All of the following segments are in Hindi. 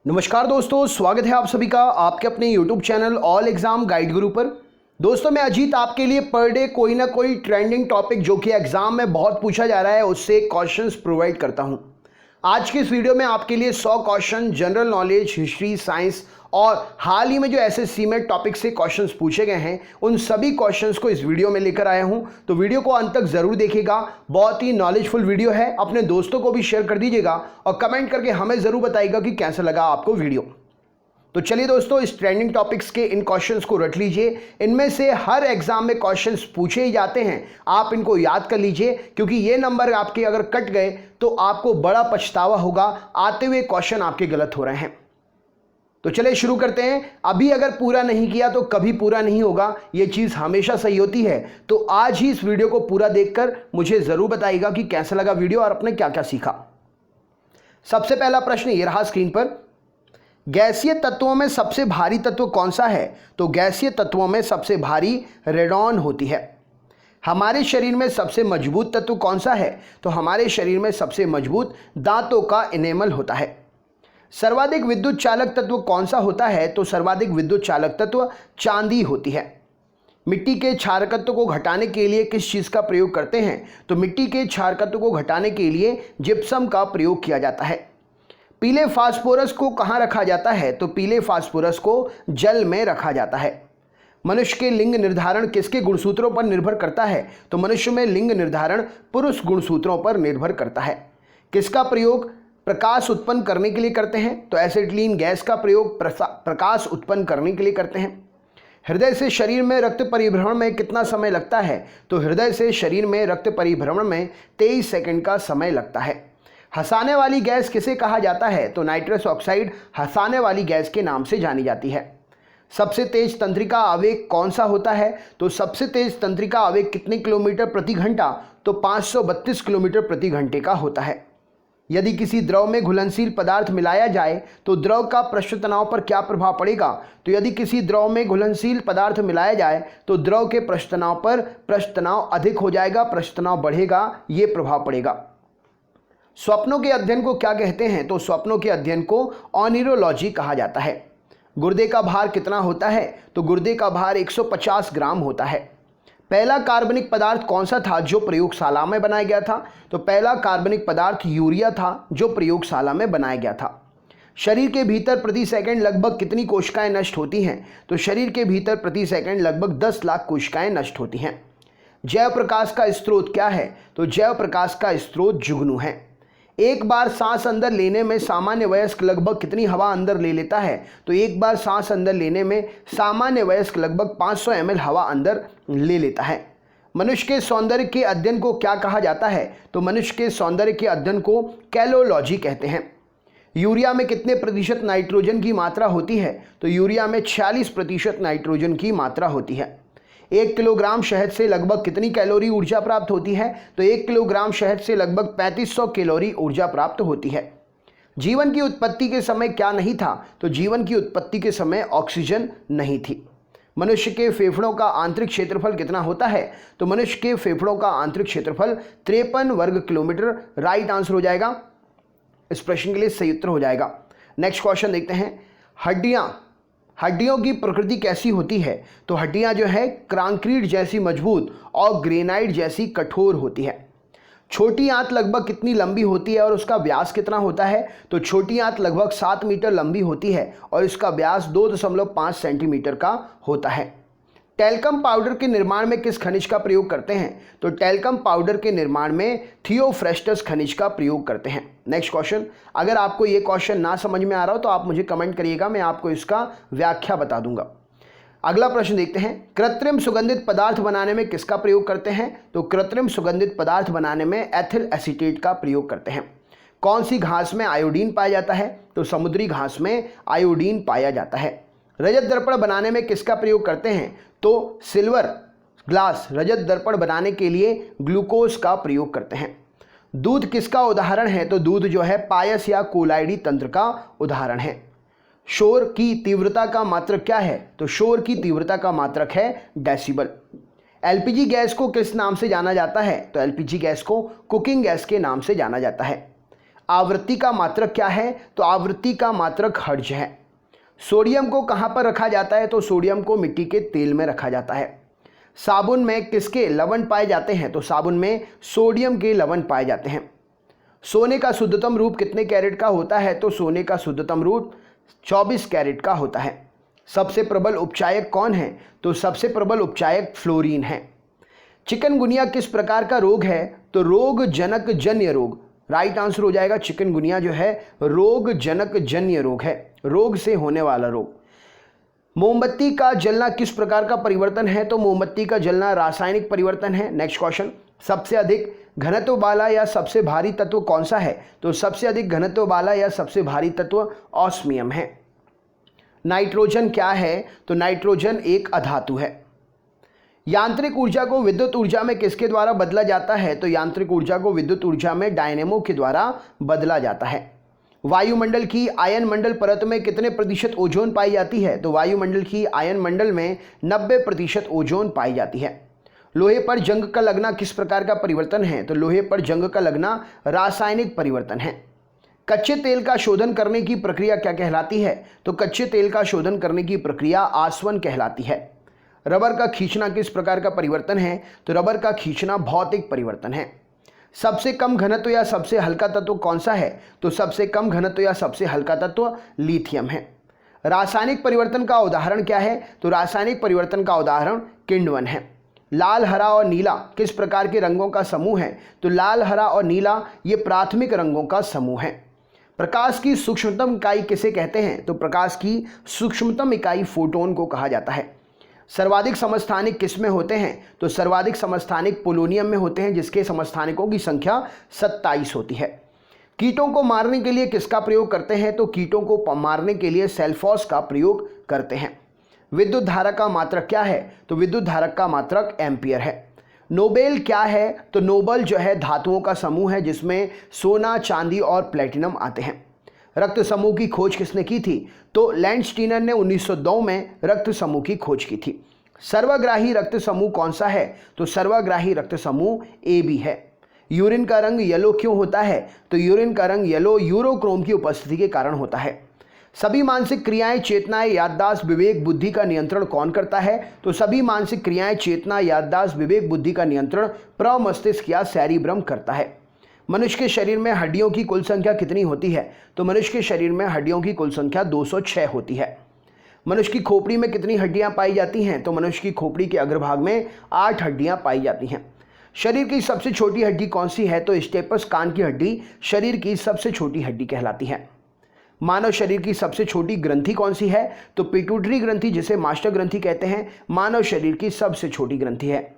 नमस्कार दोस्तों, स्वागत है आप सभी का आपके अपने YouTube channel all exam guide गुरु पर। दोस्तों मैं अजीत आपके लिए पर डे कोई ना कोई ट्रेंडिंग टॉपिक जो कि एग्जाम में बहुत पूछा जा रहा है उससे क्वेश्चंस प्रोवाइड करता हूं। आज की इस वीडियो में आपके लिए 100 question general knowledge, history, science और हाल ही में जो एसएससी में टॉपिक से क्वेश्चंस पूछे गए हैं उन सभी क्वेश्चंस को इस वीडियो में लेकर आया हूं। तो वीडियो को अंत तक जरूर देखिएगा, बहुत ही नॉलेजफुल वीडियो है। अपने दोस्तों को भी शेयर कर दीजिएगा और कमेंट करके हमें जरूर बताइएगा कि कैसा लगा आपको वीडियो। तो चलिए दोस्तों, इस ट्रेंडिंग टॉपिक्स के इन क्वेश्चंस को रट लीजिए। इनमें से हर एग्जाम में क्वेश्चंस पूछे ही जाते हैं, आप इनको याद कर लीजिए क्योंकि ये नंबर आपके अगर कट गए तो आपको बड़ा पछतावा होगा। आते हुए क्वेश्चन आपके गलत हो रहे हैं। तो चलिए शुरू करते हैं। अभी अगर पूरा नहीं किया तो कभी पूरा नहीं होगा, ये चीज़ हमेशा सही होती है। तो आज ही इस वीडियो को पूरा देखकर मुझे ज़रूर बताइएगा कि कैसा लगा वीडियो और आपने क्या क्या सीखा। सबसे पहला प्रश्न ये रहा स्क्रीन पर, गैसीय तत्वों में सबसे भारी तत्व कौन सा है? तो गैसीय तत्वों में सबसे भारी रेडॉन होती है। हमारे शरीर में सबसे मजबूत तत्व कौन सा है? तो हमारे शरीर में सबसे मजबूत दांतों का इनेमल होता है। सर्वाधिक विद्युत चालक तत्व कौन सा होता है? तो सर्वाधिक विद्युत चालक तत्व चांदी होती है। मिट्टी के क्षारकत्व को घटाने के लिए किस चीज़ का प्रयोग करते हैं? तो मिट्टी के क्षारकत्व को घटाने के लिए जिप्सम का प्रयोग किया जाता है। पीले फास्फोरस को कहाँ रखा जाता है? तो पीले फास्फोरस को जल में रखा जाता है। मनुष्य के लिंग निर्धारण किसके गुणसूत्रों पर निर्भर करता है? तो मनुष्य में लिंग निर्धारण पुरुष गुणसूत्रों पर निर्भर करता है। किसका प्रयोग प्रकाश उत्पन्न करने के लिए करते हैं? तो एसिटिलीन गैस का प्रयोग प्रकाश उत्पन्न करने के लिए करते हैं। हृदय से शरीर में रक्त परिभ्रमण में कितना समय लगता है? तो हृदय से शरीर में रक्त परिभ्रमण में 23 सेकंड का समय लगता है। हंसाने वाली गैस किसे कहा जाता है? तो नाइट्रस ऑक्साइड हंसाने वाली गैस के नाम से जानी जाती है। सबसे तेज तंत्रिका आवेग कौन सा होता है? तो सबसे तेज तंत्रिका आवेग कितने किलोमीटर प्रति घंटा? तो 532 किलोमीटर प्रति घंटे का होता है। यदि किसी द्रव में घुलनशील पदार्थ मिलाया जाए तो द्रव का पृष्ठ तनाव पर क्या प्रभाव पड़ेगा? तो यदि किसी द्रव में घुलनशील पदार्थ मिलाया जाए तो द्रव के पृष्ठ तनाव पर पृष्ठ तनाव अधिक हो जाएगा, पृष्ठ तनाव बढ़ेगा, ये प्रभाव पड़ेगा। स्वप्नों के अध्ययन को क्या कहते हैं? तो स्वप्नों के अध्ययन को ऑनिरोलॉजी कहा जाता है। गुर्दे का भार कितना होता है? तो गुर्दे का भार 150 ग्राम होता है। पहला कार्बनिक पदार्थ कौन सा था जो प्रयोगशाला में बनाया गया था? तो पहला कार्बनिक पदार्थ यूरिया था जो प्रयोगशाला में बनाया गया था। शरीर के भीतर प्रति सेकंड लगभग कितनी कोशिकाएं नष्ट होती हैं? तो शरीर के भीतर प्रति सेकंड लगभग 10 लाख कोशिकाएं नष्ट होती हैं। जैव प्रकाश का स्रोत क्या है? तो जैव प्रकाश का स्रोत जुगनू है। एक बार सांस अंदर लेने में सामान्य वयस्क लगभग कितनी हवा अंदर ले लेता है? तो एक बार सांस अंदर लेने में सामान्य वयस्क लगभग 500 ml हवा अंदर ले लेता है। मनुष्य के सौंदर्य के अध्ययन को क्या कहा जाता है? तो मनुष्य के सौंदर्य के अध्ययन को कैलोलॉजी कहते हैं। यूरिया में कितने प्रतिशत नाइट्रोजन की मात्रा होती है? तो यूरिया में 46% नाइट्रोजन की मात्रा होती है। 1 किलोग्राम शहद से लगभग कितनी कैलोरी ऊर्जा प्राप्त होती है? तो 1 किलोग्राम शहद से लगभग 3500 कैलोरी ऊर्जा प्राप्त होती है। जीवन की उत्पत्ति के समय क्या नहीं था? तो जीवन की उत्पत्ति के समय ऑक्सीजन नहीं थी। मनुष्य के फेफड़ों का आंतरिक क्षेत्रफल कितना होता है? तो मनुष्य के फेफड़ों का आंतरिक क्षेत्रफल 53 वर्ग किलोमीटर राइट आंसर हो जाएगा। इस प्रश्न के लिए सही उत्तर हो जाएगा। नेक्स्ट क्वेश्चन देखते हैं, हड्डियों की प्रकृति कैसी होती है? तो हड्डियां जो है कंक्रीट जैसी मजबूत और ग्रेनाइट जैसी कठोर होती है। छोटी आंत लगभग कितनी लंबी होती है और उसका व्यास कितना होता है? तो छोटी आंत लगभग 7 मीटर लंबी होती है और इसका व्यास 2.5 सेंटीमीटर का होता है। टैल्कम पाउडर के निर्माण में किस खनिज का प्रयोग करते हैं? तो टैल्कम पाउडर के निर्माण में थियोफ्रेस्टस खनिज का प्रयोग करते हैं। नेक्स्ट क्वेश्चन, अगर आपको ये क्वेश्चन ना समझ में आ रहा हो तो आप मुझे कमेंट करिएगा, मैं आपको इसका व्याख्या बता दूंगा। अगला प्रश्न देखते हैं, कृत्रिम सुगंधित पदार्थ बनाने में किसका प्रयोग करते हैं? तो कृत्रिम सुगंधित पदार्थ बनाने में एथिल एसीटेट का प्रयोग करते हैं। कौन सी घास में आयोडीन पाया जाता है? तो समुद्री घास में आयोडीन पाया जाता है। रजत दर्पण बनाने में किसका प्रयोग करते हैं? तो सिल्वर ग्लास रजत दर्पण बनाने के लिए ग्लूकोज का प्रयोग करते हैं। दूध किसका उदाहरण है? तो दूध जो है पायस या कोलाइडी तंत्र का उदाहरण है। शोर की तीव्रता का मात्रक क्या है? तो शोर की तीव्रता का मात्रक है डेसिबल। एलपीजी गैस को किस नाम से जाना जाता है? तो एलपीजी गैस को कुकिंग गैस के नाम से जाना जाता है। आवृत्ति का मात्रक क्या है? तो आवृत्ति का मात्रक हर्ट्ज है। सोडियम को कहाँ पर रखा जाता है? तो सोडियम को मिट्टी के तेल में रखा जाता है। साबुन में किसके लवण पाए जाते हैं? तो साबुन में सोडियम के लवण पाए जाते हैं। सोने का शुद्धतम रूप कितने कैरेट का होता है? तो सोने का शुद्धतम रूप 24 कैरेट का होता है। सबसे प्रबल उपचायक कौन है? तो सबसे प्रबल उपचायक फ्लोरीन है। चिकनगुनिया किस प्रकार का रोग है? तो रोग जनक जन्य रोग। राइट आंसर हो जाएगा चिकनगुनिया जो है रोग जनक जन्य रोग है, रोग से होने वाला रोग। मोमबत्ती का जलना किस प्रकार का परिवर्तन है? तो मोमबत्ती का जलना रासायनिक परिवर्तन है। नेक्स्ट क्वेश्चन, सबसे अधिक घनत्व वाला या सबसे भारी तत्व कौन सा है? तो सबसे अधिक घनत्व वाला या सबसे भारी तत्व ऑस्मियम है। नाइट्रोजन क्या है? तो नाइट्रोजन एक अधातु है। यांत्रिक ऊर्जा को विद्युत ऊर्जा में किसके द्वारा बदला जाता है? तो यांत्रिक ऊर्जा को विद्युत ऊर्जा में डायनेमो के द्वारा बदला जाता है। वायुमंडल की आयन मंडल परत में कितने प्रतिशत ओजोन पाई जाती है? तो वायुमंडल की आयन मंडल में 90% ओजोन पाई जाती है। लोहे पर जंग का लगना किस प्रकार का परिवर्तन है? तो लोहे पर जंग का लगना रासायनिक परिवर्तन है। कच्चे तेल का शोधन करने की प्रक्रिया क्या कहलाती है? तो कच्चे तेल का शोधन करने की प्रक्रिया आसवन कहलाती है। रबर का खींचना किस प्रकार का परिवर्तन है? तो रबर का खींचना भौतिक परिवर्तन है। सबसे कम घनत्व या सबसे हल्का तत्व कौन सा है? तो सबसे कम घनत्व या सबसे हल्का तत्व लिथियम है। रासायनिक परिवर्तन का उदाहरण क्या है? तो रासायनिक परिवर्तन का उदाहरण किण्वन है। लाल, हरा और नीला किस प्रकार के रंगों का समूह है? तो लाल, हरा और नीला ये प्राथमिक रंगों का समूह है। प्रकाश की सूक्ष्मतम इकाई किसे कहते हैं? तो प्रकाश की सूक्ष्मतम इकाई फोटोन को कहा जाता है। सर्वाधिक समस्थानिक किस में होते हैं? तो सर्वाधिक समस्थानिक पोलोनियम में होते हैं, जिसके समस्थानिकों की संख्या 27 होती है। कीटों को मारने के लिए किसका प्रयोग करते हैं? तो कीटों को मारने के लिए सेल्फॉस का प्रयोग करते हैं। विद्युत धारक का मात्रक क्या है? तो विद्युत धारक का मात्रक एम्पियर है। नोबेल क्या है? तो नोबल जो है धातुओं का समूह है, जिसमें सोना, चांदी और प्लेटिनम आते हैं। रक्त समूह की खोज किसने की थी? तो लैंडस्टीनर ने 1902 में रक्त समूह की खोज की थी। सर्वग्राही रक्त समूह कौन सा है? तो सर्वग्राही रक्त समूह ए बी है। यूरिन का रंग येलो क्यों होता है? तो यूरिन का रंग येलो यूरोक्रोम की उपस्थिति के कारण होता है। सभी मानसिक क्रियाएं, चेतनाएं, याददाश्त, विवेक, बुद्धि का नियंत्रण कौन करता है? तो सभी मानसिक क्रियाएं, चेतना, याददाश्त, विवेक, बुद्धि का नियंत्रण प्रमस्तिष्क या सेरिब्रम करता है। मनुष्य के शरीर में हड्डियों की कुल संख्या कितनी होती है? तो मनुष्य के शरीर में हड्डियों की कुल संख्या 206 होती है। मनुष्य की खोपड़ी में कितनी हड्डियां पाई जाती हैं? तो मनुष्य की खोपड़ी के अग्रभाग में 8 हड्डियां पाई जाती हैं। शरीर की सबसे छोटी हड्डी कौन सी है? तो स्टेपस कान की हड्डी शरीर की सबसे छोटी हड्डी कहलाती है। मानव शरीर की सबसे छोटी ग्रंथि कौन सी है? तो पिट्यूटरी ग्रंथि, जिसे मास्टर ग्रंथि कहते हैं, मानव शरीर की सबसे छोटी ग्रंथि है।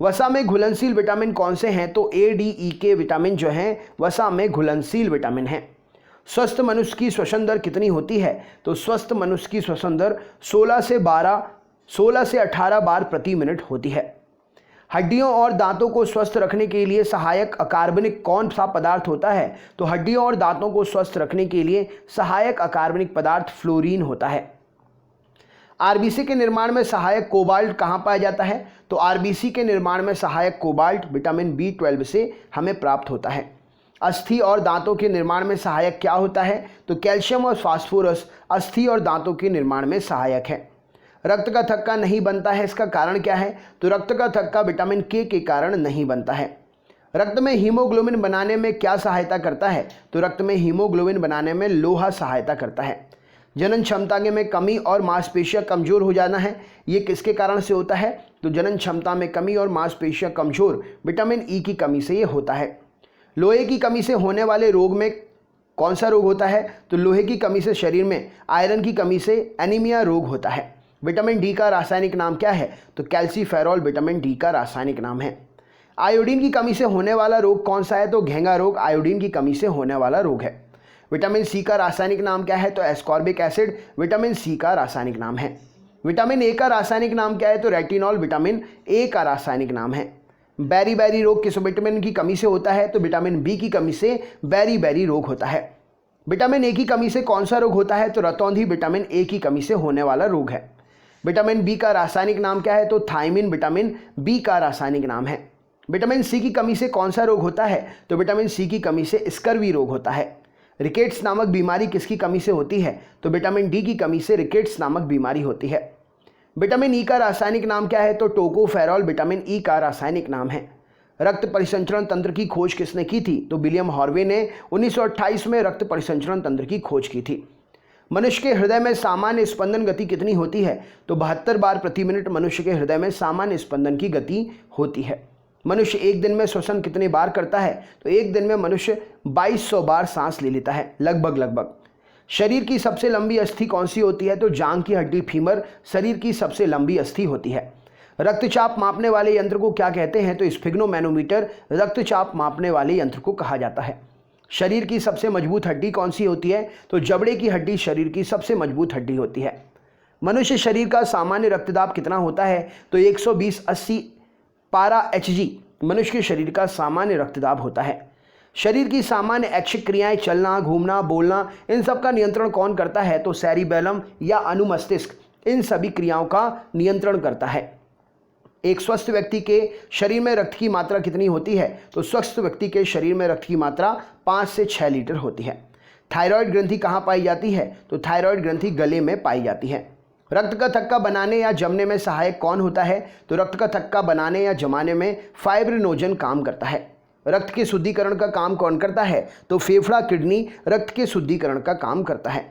वसा में घुलनशील विटामिन कौन से हैं? तो ए, डी, ई के विटामिन जो हैं वसा में घुलनशील विटामिन हैं। स्वस्थ मनुष्य की श्वसन दर कितनी होती है? तो स्वस्थ मनुष्य की श्वसन दर 16 से 18 बार प्रति मिनट होती है। हड्डियों और दांतों को स्वस्थ रखने के लिए सहायक अकार्बनिक कौन सा पदार्थ होता है? तो हड्डियों और दांतों को स्वस्थ रखने के लिए सहायक अकार्बनिक पदार्थ फ्लोरीन होता है। आरबीसी के निर्माण में सहायक कोबाल्ट कहाँ पाया जाता है? तो आरबीसी के निर्माण में सहायक कोबाल्ट विटामिन B12 से हमें प्राप्त होता है। अस्थि और दांतों के निर्माण में सहायक क्या होता है? तो कैल्शियम और फास्फोरस अस्थि और दांतों के निर्माण में सहायक है। रक्त का थक्का नहीं बनता है, इसका कारण क्या है? तो रक्त का थक्का विटामिन K के कारण नहीं बनता है। रक्त में हीमोग्लोबिन बनाने में क्या सहायता करता है? तो रक्त में हीमोग्लोबिन बनाने में लोहा सहायता करता है। जनन क्षमता में कमी और मांसपेशियां कमजोर हो जाना है, ये किसके कारण से होता है? तो जनन क्षमता में कमी और मांसपेशियां कमजोर विटामिन ई की कमी से ये होता है। लोहे की कमी से होने वाले रोग में कौन सा रोग होता है? तो लोहे की कमी से शरीर में आयरन की कमी से एनीमिया रोग होता है। विटामिन डी का रासायनिक नाम क्या है? तो कैल्सीफेरॉल विटामिन डी का रासायनिक नाम है। आयोडीन की कमी से होने वाला रोग कौन सा है? तो घेंगा रोग आयोडीन की कमी से होने वाला रोग है। विटामिन सी का रासायनिक नाम क्या है? तो एस्कॉर्बिक एसिड विटामिन सी का रासायनिक नाम है। विटामिन ए का रासायनिक नाम क्या है? तो रेटिनॉल विटामिन ए का रासायनिक नाम है। बेरी रोग किस विटामिन की कमी से होता है? तो विटामिन बी की कमी से बेरी रोग होता है। विटामिन ए की कमी से कौन सा रोग होता है? तो रतौंधी विटामिन ए की कमी से होने वाला रोग है। विटामिन बी का रासायनिक नाम क्या है? तो थायमिन विटामिन बी का रासायनिक नाम है। विटामिन सी की कमी से कौन सा रोग होता है? तो विटामिन सी की कमी से स्कर्वी रोग होता है। रिकेट्स नामक बीमारी किसकी कमी से होती है? तो विटामिन डी की कमी से रिकेट्स नामक बीमारी होती है। विटामिन ई का रासायनिक नाम क्या है? तो टोकोफेरॉल विटामिन ई का रासायनिक नाम है। रक्त परिसंचरण तंत्र की खोज किसने की थी? तो विलियम हार्वे ने 1928 में रक्त परिसंचरण तंत्र की खोज की थी। मनुष्य के हृदय में सामान्य स्पंदन गति कितनी होती है? तो 72 बार प्रति मिनट मनुष्य के हृदय में सामान्य स्पंदन की गति होती है। मनुष्य एक दिन में श्वसन कितने बार करता है? तो एक दिन में मनुष्य 2200 बार सांस ले लेता है, लगभग। शरीर की सबसे लंबी अस्थि कौन सी होती है? तो जांघ की हड्डी फीमर शरीर की सबसे लंबी अस्थि होती है। रक्तचाप मापने वाले यंत्र को क्या कहते हैं? तो स्फिग्नोमैनोमीटर रक्तचाप मापने वाले यंत्र को कहा जाता है। शरीर की सबसे मजबूत हड्डी कौन सी होती है? तो जबड़े की हड्डी शरीर की सबसे मजबूत हड्डी होती है। मनुष्य शरीर का सामान्य रक्तदाब कितना होता है? तो 120/80 पारा Hg मनुष्य के शरीर का सामान्य रक्तदाब होता है। शरीर की सामान्य ऐच्छिक क्रियाएं, चलना, घूमना, बोलना, इन सब का नियंत्रण कौन करता है? तो सेरिबेलम या अनुमस्तिष्क इन सभी क्रियाओं का नियंत्रण करता है। एक स्वस्थ व्यक्ति के शरीर में रक्त की मात्रा कितनी होती है? तो स्वस्थ व्यक्ति के शरीर में रक्त की मात्रा 5 से 6 लीटर होती है। थायराइड ग्रंथि कहाँ पाई जाती है? तो थायराइड ग्रंथि गले में पाई जाती है। रक्त का थक्का बनाने या जमने में सहायक कौन होता है? तो रक्त का थक्का बनाने या जमाने में फाइब्रिनोजन काम करता है। रक्त के शुद्धिकरण का काम कौन करता है? तो फेफड़ा, किडनी रक्त के शुद्धिकरण का काम करता है।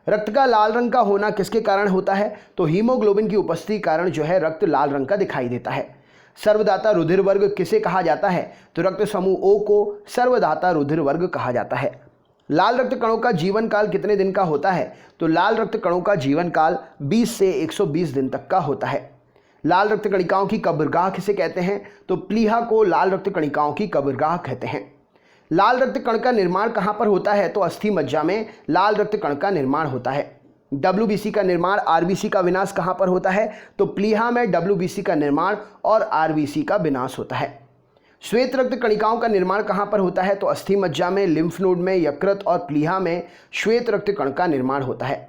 रक्त का लाल रंग का होना किसके कारण होता है? तो हीमोग्लोबिन की उपस्थिति कारण जो है रक्त लाल रंग का दिखाई देता है। सर्वदाता रुधिर वर्ग किसे कहा जाता है? तो रक्त समूह ओ को सर्वदाता रुधिर वर्ग कहा जाता है। लाल रक्त कणों का जीवन काल कितने दिन का होता है? तो लाल रक्त कणों का जीवन काल 20 से 120 दिन तक का होता है। लाल रक्त कणिकाओं की कब्रगाह किसे कहते हैं? तो प्लीहा को लाल रक्त कणिकाओं की कब्रगाह कहते हैं। लाल रक्त कण का निर्माण कहाँ पर होता है? तो अस्थि मज्जा में लाल रक्त कण का निर्माण होता है। WBC का निर्माण, RBC का विनाश कहाँ पर होता है? तो प्लीहा में WBC का निर्माण और RBC का विनाश होता है। श्वेत रक्त कणिकाओं का निर्माण कहाँ पर होता है? तो अस्थि मज्जा में, लिम्फ नोड में, यकृत और प्लीहा में श्वेत रक्त कण का निर्माण होता है।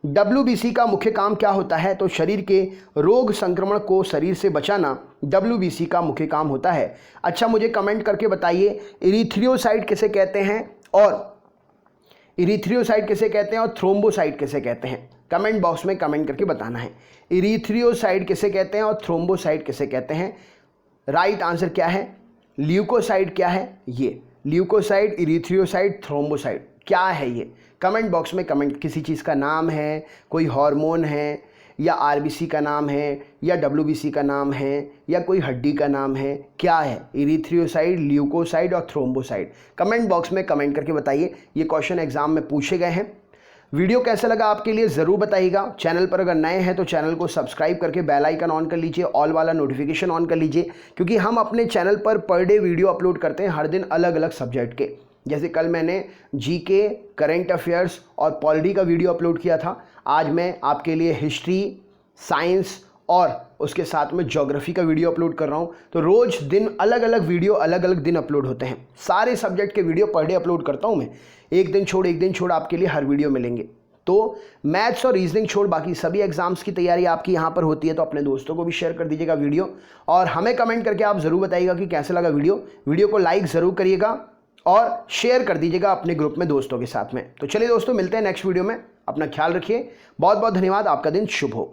WBC का मुख्य काम क्या होता है? तो शरीर के रोग संक्रमण को शरीर से बचाना WBC का मुख्य काम होता है। अच्छा, मुझे कमेंट करके बताइए इरिथ्रियोसाइट किसे कहते हैं और थ्रोम्बोसाइट किसे कहते हैं? कमेंट बॉक्स में कमेंट करके बताना है। इरिथ्रियोसाइट किसे कहते हैं और थ्रोम्बोसाइट किसे कहते हैं? राइट आंसर क्या है? ल्यूकोसाइट क्या है? ये ल्यूकोसाइट, इरिथ्रियोसाइट, थ्रोम्बोसाइट क्या है ये? कमेंट बॉक्स में कमेंट। किसी चीज़ का नाम है, कोई हार्मोन है, या RBC का नाम है, या WBC का नाम है, या कोई हड्डी का नाम है, क्या है? इरिथ्रियोसाइट, ल्यूकोसाइट और थ्रोम्बोसाइट। कमेंट बॉक्स में कमेंट करके बताइए। ये क्वेश्चन एग्जाम में पूछे गए हैं। वीडियो कैसा लगा आपके लिए ज़रूर बताइएगा। चैनल पर अगर नए हैं तो चैनल को सब्सक्राइब करके बेल आइकन ऑन कर लीजिए, ऑल वाला नोटिफिकेशन ऑन कर लीजिए, क्योंकि हम अपने चैनल पर पर डे वीडियो अपलोड करते हैं हर दिन अलग अलग सब्जेक्ट के। जैसे कल मैंने GK, करंट अफेयर्स और पॉलिटी का वीडियो अपलोड किया था। आज मैं आपके लिए हिस्ट्री, साइंस और उसके साथ में ज्योग्राफी का वीडियो अपलोड कर रहा हूँ। तो रोज़ दिन अलग अलग वीडियो अलग अलग दिन अपलोड होते हैं। सारे सब्जेक्ट के वीडियो पर डे अपलोड करता हूँ मैं। एक दिन छोड़ आपके लिए हर वीडियो मिलेंगे। तो मैथ्स और रीजनिंग छोड़ बाकी सभी एग्जाम्स की तैयारी आपकी यहाँ पर होती है। तो अपने दोस्तों को भी शेयर कर दीजिएगा वीडियो, और हमें कमेंट करके आप ज़रूर बताइएगा कि कैसा लगा वीडियो को लाइक ज़रूर करिएगा और शेयर कर दीजिएगा अपने ग्रुप में दोस्तों के साथ में। तो चलिए दोस्तों, मिलते हैं नेक्स्ट वीडियो में। अपना ख्याल रखिए। बहुत बहुत धन्यवाद। आपका दिन शुभ हो।